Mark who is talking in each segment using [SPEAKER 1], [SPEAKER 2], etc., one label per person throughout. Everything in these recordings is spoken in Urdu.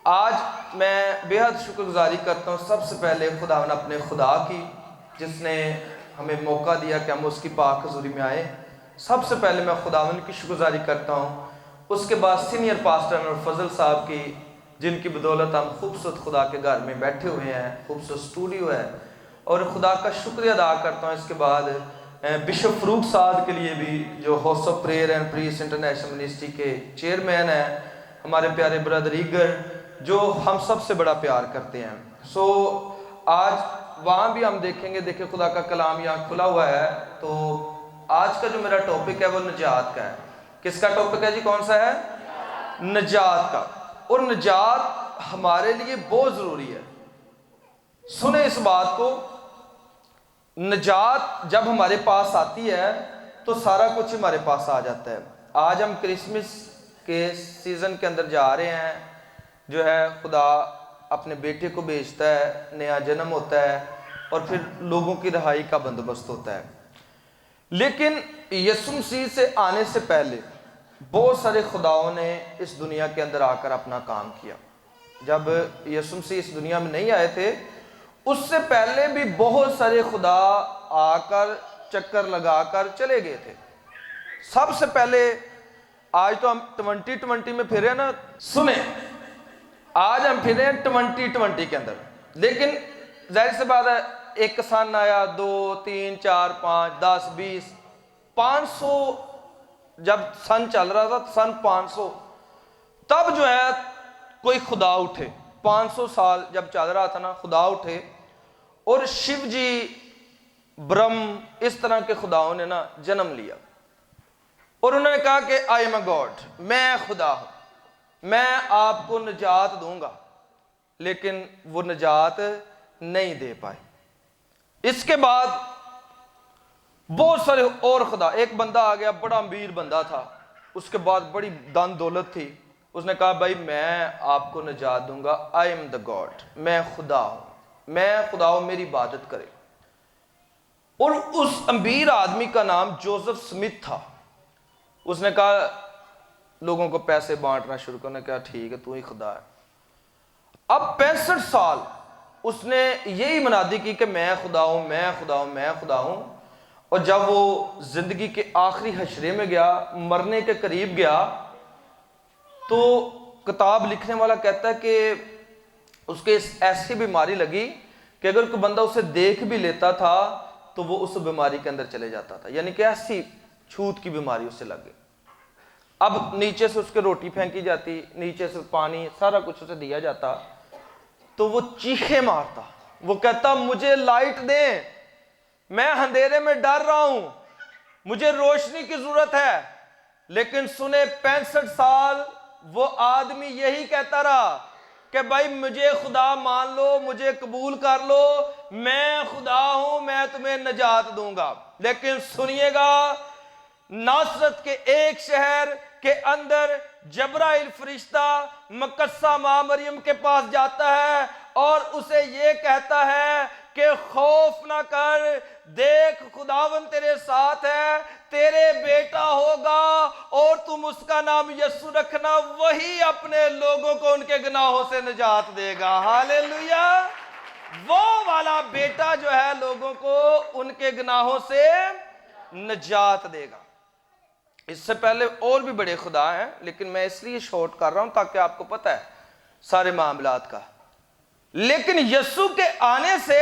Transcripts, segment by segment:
[SPEAKER 1] آج میں بے حد شکر گزاری کرتا ہوں سب سے پہلے خداوند اپنے خدا کی، جس نے ہمیں موقع دیا کہ ہم اس کی پاک حضوری میں آئیں۔ سب سے پہلے میں خداوند کی شکر گزاری کرتا ہوں، اس کے بعد سینئر پاسٹر اور فضل صاحب کی، جن کی بدولت ہم خوبصورت خدا کے گھر میں بیٹھے ہوئے ہیں، خوبصورت اسٹوڈیو ہے، اور خدا کا شکریہ ادا کرتا ہوں۔ اس کے بعد بشپ فروق صاحب کے لیے بھی، جو house of prayer and press international ministry کے چیئرمین ہیں، ہمارے پیارے برادر ایگر، جو ہم سب سے بڑا پیار کرتے ہیں۔ آج وہاں بھی ہم دیکھیں خدا کا کلام یہاں کھلا ہوا ہے، تو آج کا جو میرا ٹاپک ہے وہ نجات کا ہے۔ کس کا ٹاپک ہے جی؟ کون سا ہے؟ نجات کا۔ اور نجات ہمارے لیے بہت ضروری ہے۔ سنیں اس بات کو، نجات جب ہمارے پاس آتی ہے تو سارا کچھ ہمارے پاس آ جاتا ہے۔ آج ہم کرسمس کے سیزن کے اندر جا رہے ہیں، جو ہے خدا اپنے بیٹے کو بھیجتا ہے، نیا جنم ہوتا ہے، اور پھر لوگوں کی رہائی کا بندوبست ہوتا ہے۔ لیکن یسوع مسیح سے آنے سے پہلے بہت سارے خداؤں نے اس دنیا کے اندر آ کر اپنا کام کیا۔ جب یسوع مسیح اس دنیا میں نہیں آئے تھے، اس سے پہلے بھی بہت سارے خدا آ کر چکر لگا کر چلے گئے تھے۔ سب سے پہلے، آج تو ہم 2020 میں پھرے نا، سنیں آج ہم پھرے ہیں 2020 کے اندر، لیکن ظاہر سی بات ہے، ایک سن آیا، 2 3 4 5 10 20 500، جب سن چل رہا تھا سن 500، تب جو ہے کوئی خدا اٹھے۔ 500 سال جب چل رہا تھا نا، خدا اٹھے، اور شیو جی، برہم، اس طرح کے خداؤں نے نا جنم لیا، اور انہوں نے کہا کہ آئی ایم اے گاڈ، میں خدا ہوں، میں آپ کو نجات دوں گا، لیکن وہ نجات نہیں دے پائے۔ اس کے بعد بہت سارے اور خدا، ایک بندہ آ گیا، بڑا امیر بندہ تھا، اس کے بعد بڑی دن دولت تھی، اس نے کہا بھائی میں آپ کو نجات دوں گا، آئی ایم دا گاڈ، میں خدا ہوں، میں خدا ہوں، میری عبادت کرے۔ اور اس امیر آدمی کا نام جوزف سمتھ تھا۔ اس نے کہا، لوگوں کو پیسے بانٹنا شروع کرنے، کہا ٹھیک ہے، تو ہی خدا ہے۔ اب 65 سال اس نے یہی منادی کی کہ میں خدا ہوں، میں خدا ہوں، میں خدا ہوں۔ اور جب وہ زندگی کے آخری حشرے میں گیا، مرنے کے قریب گیا، تو کتاب لکھنے والا کہتا ہے کہ اس کے ایسی بیماری لگی کہ اگر کوئی بندہ اسے دیکھ بھی لیتا تھا تو وہ اس بیماری کے اندر چلے جاتا تھا، یعنی کہ ایسی چھوت کی بیماری اسے لگ گئی۔ اب نیچے سے اس کے روٹی پھینکی جاتی، نیچے سے پانی، سارا کچھ اسے دیا جاتا، تو وہ چیخیں مارتا، وہ کہتا مجھے لائٹ دیں، میں اندھیرے میں ڈر رہا ہوں، مجھے روشنی کی ضرورت ہے۔ لیکن سنے 65 سال وہ آدمی یہی کہتا رہا کہ بھائی مجھے خدا مان لو، مجھے قبول کر لو، میں خدا ہوں، میں تمہیں نجات دوں گا۔ لیکن سنیے گا، ناصرت کے ایک شہر کے اندر جبرائیل فرشتہ مقدسہ ماں مریم کے پاس جاتا ہے اور اسے یہ کہتا ہے کہ خوف نہ کر، دیکھ خداوند تیرے ساتھ ہے، تیرے بیٹا ہوگا اور تم اس کا نام یسوع رکھنا، وہی اپنے لوگوں کو ان کے گناہوں سے نجات دے گا۔ ہاللیلویہ! وہ والا بیٹا جو ہے لوگوں کو ان کے گناہوں سے نجات دے گا۔ اس سے پہلے اور بھی بڑے خدا ہیں، لیکن میں اس لیے شارٹ کر رہا ہوں تاکہ آپ کو پتہ ہے سارے معاملات کا۔ لیکن یسوع کے آنے سے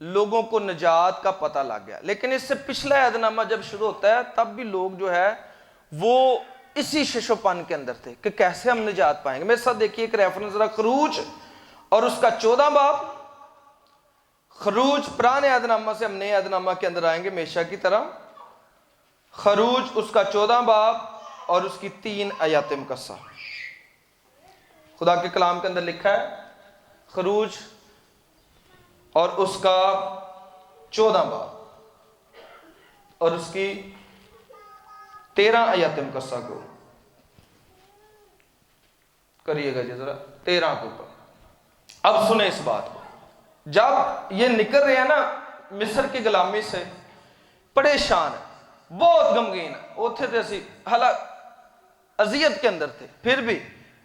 [SPEAKER 1] لوگوں کو نجات کا پتہ لگ گیا۔ لیکن اس سے پچھلا عہد نامہ جب شروع ہوتا ہے، تب بھی لوگ جو ہے وہ اسی ششوپن کے اندر تھے کہ کیسے ہم نجات پائیں گے۔ میرے ساتھ دیکھیے ایک ریفرنس ذرا، خروج اور اس کا 14 باب۔ خروج پرانے عہد نامہ سے ہم نئے عہد نامہ کے اندر آئیں گے ہمیشہ کی طرح۔ خروج اس کا 14 باب اور اس کی 3 آیات مقدسہ۔ خدا کے کلام کے اندر لکھا ہے، خروج اور اس کا 14 باب اور اس کی 13 آیات مقدسہ کو کریے گا جی ذرا، 13 کے اوپر۔ اب سنیں اس بات کو، جب یہ نکل رہے ہیں نا مصر کی غلامی سے، پریشان ہے، بہت غمگین ہے، اتھے تھے اسی حالات اذیت کے اندر تھے، پھر بھی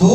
[SPEAKER 1] 2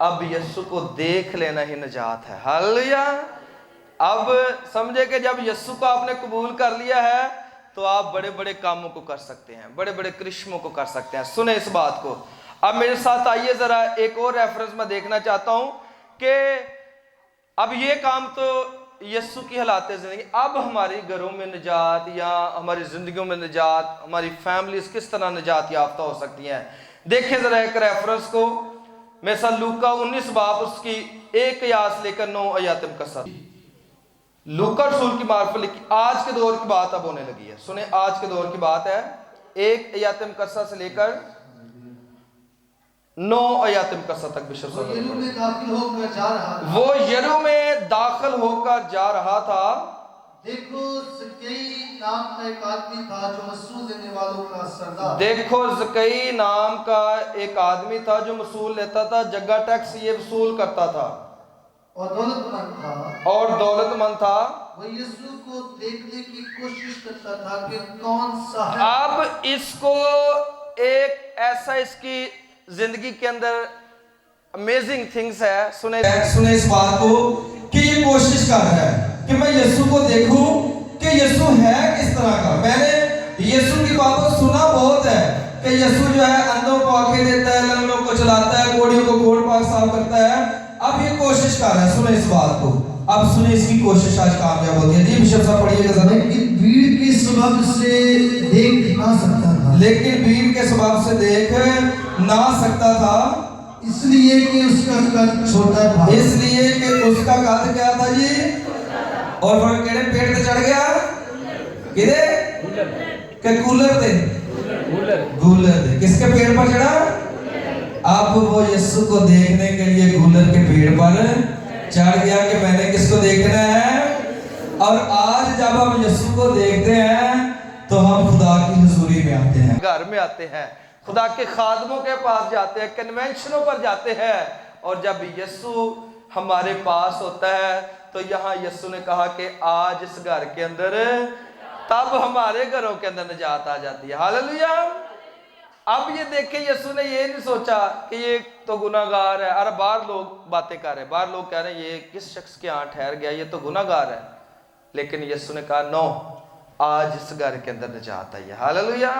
[SPEAKER 1] اب یسوع کو دیکھ لینا ہی نجات ہے. ہاللویا. اب سمجھے کہ جب یسوع کو آپ نے قبول کر لیا ہے تو آپ بڑے بڑے کاموں کو کر سکتے ہیں, بڑے بڑے کرشموں کو کر سکتے ہیں. سنیں اس بات کو. اب میرے ساتھ آئیے ذرا ایک اور ریفرنس میں دیکھنا چاہتا ہوں کہ اب یہ کام تو یسوع کی حالات زندگی, اب ہماری گھروں میں نجات یا ہماری زندگیوں میں نجات, ہماری فیملیز کس طرح نجات یافتہ ہو سکتی ہیں. دیکھیں ذرا ایک ریفرنس کو. میرے ساتھ لوکا 19 باب اس کی 1 آیات لے کر 9 آیات مقصد. لوکا رسول کی معرفت لکھی, آج کے دور کی بات اب ہونے لگی ہے. سنیں آج کے دور کی بات ہے. 1 آیات مقصد سے لے کر 9 آیات مقصد تک بشپ
[SPEAKER 2] وہ
[SPEAKER 1] صلی
[SPEAKER 2] یرو
[SPEAKER 1] اللہ
[SPEAKER 2] میں داخل ہو کر جا رہا تھا.
[SPEAKER 1] وہ یرو میں داخل ہو کر جا رہا تھا.
[SPEAKER 2] دیکھو زکئی نام کا ایک آدمی تھا جو وصول لینے والوں کا سردار.
[SPEAKER 1] دیکھو زکئی نام کا ایک آدمی تھا جو وصول لیتا تھا, جگہ ٹیکس یہ وصول کرتا تھا
[SPEAKER 2] اور دولت مند تھا.
[SPEAKER 1] اور دولت مند تھا.
[SPEAKER 2] وہ یسوع کو دیکھنے کی کوشش کرتا تھا کہ کون سا ہے.
[SPEAKER 1] اب اس کو ایک ایسا اس کی زندگی کے اندر امیزنگ تھنگس ہے. سنیں اس بات کو کہ یہ کوشش کر رہا ہے کہ میں یسوع کو دیکھوں کہ یسوع ہے کس طرح کا. میں نے یسوع کی باتوں سنا بہت ہے کہ یسوع جو ہے اندھوں کو آنکھیں دیتا ہے, لنگڑوں کو چلاتا ہے, کوڑیوں کو کوڑ پاک صاف کرتا ہے. اب یہ کوشش کر رہا ہے. سنیں اس بات کو. اب سنیں اس کی کوشش آج کامیاب ہوتی ہے. جی بشپ صاحب پڑھیے گا ذرا.
[SPEAKER 2] لیکن بھیڑ کے سبب سے دیکھ نہ سکتا تھا.
[SPEAKER 1] لیکن بھیڑ کے سبب سے دیکھ نہ سکتا تھا,
[SPEAKER 2] اس لیے کہ اس کا قد چھوٹا تھا.
[SPEAKER 1] اس لیے کہ اس کا قد کیا تھا جی. اور وہ کیڑے پیڑ تے چڑھ گیا کدے کہ کولر تے گولر تے. کس کے پیڑ پر چڑھا؟ اب وہ یسوع کو دیکھنے کے لیے گولر کے پیڑ پر چڑھ گیا کہ میں نے کس کو دیکھنا ہے. اور آج جب ہم یسوع کو دیکھتے ہیں تو ہم خدا کی حضوری میں آتے ہیں, گھر میں آتے ہیں, خدا کے خادموں کے پاس جاتے ہیں, کنونشنوں پر جاتے ہیں. اور جب یسوع ہمارے پاس ہوتا ہے تو یہاں یسوع نے کہا کہ آج اس گھر کے اندر, تب ہمارے گھروں کے اندر نجات آ جاتی ہے. ہاللیلویا. اب یہ دیکھیں یسوع نے یہ نہیں سوچا کہ یہ تو گناہگار ہے. ارے باہر لوگ باتیں کر رہے ہیں, باہر لوگ کہہ رہے ہیں یہ کس شخص کے ہاں ٹھہر گیا, یہ تو گناہگار ہے. لیکن یسوع نے کہا نو, آج اس گھر کے اندر نجات آئی ہے. ہاللیلویا.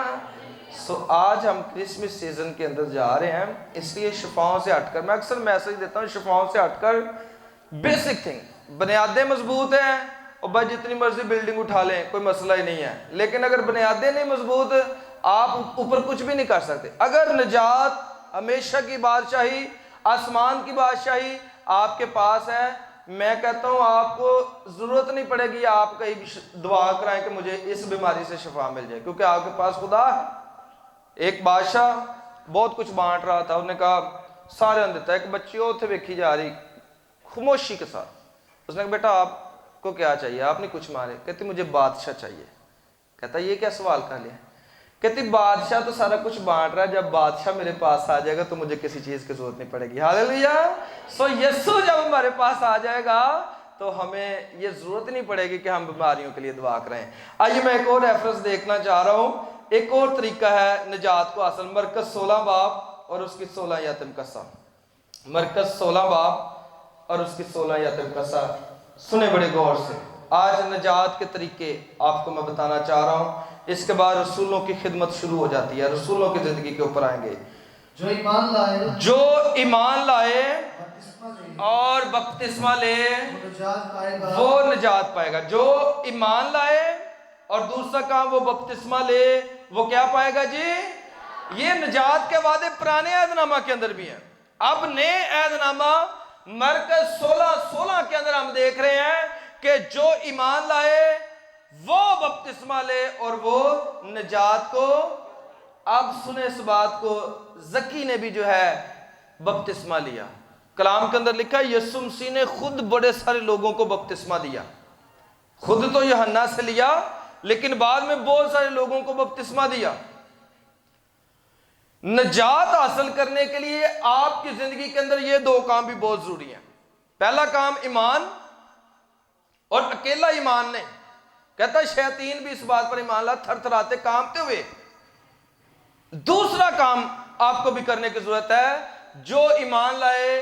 [SPEAKER 1] آج ہم کرسمس سیزن کے اندر جا رہے ہیں, اس لیے شفاؤں سے ہٹ کر, میں اکثر میسج دیتا ہوں شفاؤں سے ہٹ کر بیسک تھنگ, بنیادیں مضبوط ہیں اور بس جتنی مرضی بلڈنگ اٹھا لیں کوئی مسئلہ ہی نہیں ہے. لیکن اگر بنیادیں نہیں مضبوط آپ اوپر کچھ بھی نہیں کر سکتے. اگر نجات, ہمیشہ کی بادشاہی, آسمان کی بادشاہی آپ کے پاس ہے, میں کہتا ہوں آپ کو ضرورت نہیں پڑے گی آپ کہیں بھی دعا کرائیں کہ مجھے اس بیماری سے شفا مل جائے, کیونکہ آپ کے پاس خدا ہے. ایک بادشاہ بہت کچھ بانٹ رہا تھا, انہوں نے کہا سارے ان دیتا ہے. ایک بچی اور تھے ویکھی جا رہی خاموشی کے ساتھ, اس نے کہا بیٹا آپ کو کیا چاہیے, آپ نے کچھ مارے. کہتی مجھے بادشاہ چاہیے. کہتا یہ کیا سوال کر لیا. کہتی بادشاہ تو سارا کچھ بانٹ رہا ہے, جب بادشاہ میرے پاس آ جائے گا تو مجھے کسی چیز کی ضرورت نہیں پڑے گی. ہاللیلویا. یسوع جب ہمارے پاس آ جائے گا تو ہمیں یہ ضرورت نہیں پڑے گی کہ ہم بیماریوں کے لیے دعا کریں. آئیے میں ایک اور ریفرنس دیکھنا چاہ رہا ہوں. ایک اور طریقہ ہے نجات کو حاصل. مرکز 16 باب اور اس کی 16 آیات مقصد. مرکز 16 باب اور اس کی 16 آیات مقصد. سنیں بڑے غور سے. آج نجات کے طریقے آپ کو میں بتانا چاہ رہا ہوں. اس کے بعد رسولوں کی خدمت شروع ہو جاتی ہے, رسولوں کی زندگی کے اوپر آئیں گے.
[SPEAKER 2] جو ایمان لائے,
[SPEAKER 1] جو ایمان لائے
[SPEAKER 2] بپتسمہ لے,
[SPEAKER 1] اور بپتسمہ لے
[SPEAKER 2] وہ نجات پائے گا.
[SPEAKER 1] وہ نجات پائے گا. جو ایمان لائے اور دوسرا کام وہ بپتسمہ لے, وہ کیا پائے گا جی. یہ نجات کے وعدے پرانے عہد نامہ کے اندر بھی ہیں. اب نئے عہد نامہ مرکز 16 کے اندر ہم دیکھ رہے ہیں کہ جو ایمان لائے وہ بپتسمہ لے اور وہ نجات کو. اب سنیں اس بات کو, زکی نے بھی جو ہے بپتسمہ لیا. کلام کے اندر لکھا ہے یسوع مسیح نے خود بڑے سارے لوگوں کو بپتسمہ دیا. خود تو یوحنا سے لیا لیکن بعد میں بہت سارے لوگوں کو بپتسمہ دیا. نجات حاصل کرنے کے لیے آپ کی زندگی کے اندر یہ 2 کام بھی بہت ضروری ہیں. پہلا کام ایمان, اور اکیلا ایمان نہیں. کہتا ہے شیاطین بھی اس بات پر ایمان لا تھر تھر آتے کانپتے ہوئے. دوسرا کام آپ کو بھی کرنے کی ضرورت ہے, جو ایمان لائے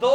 [SPEAKER 1] 2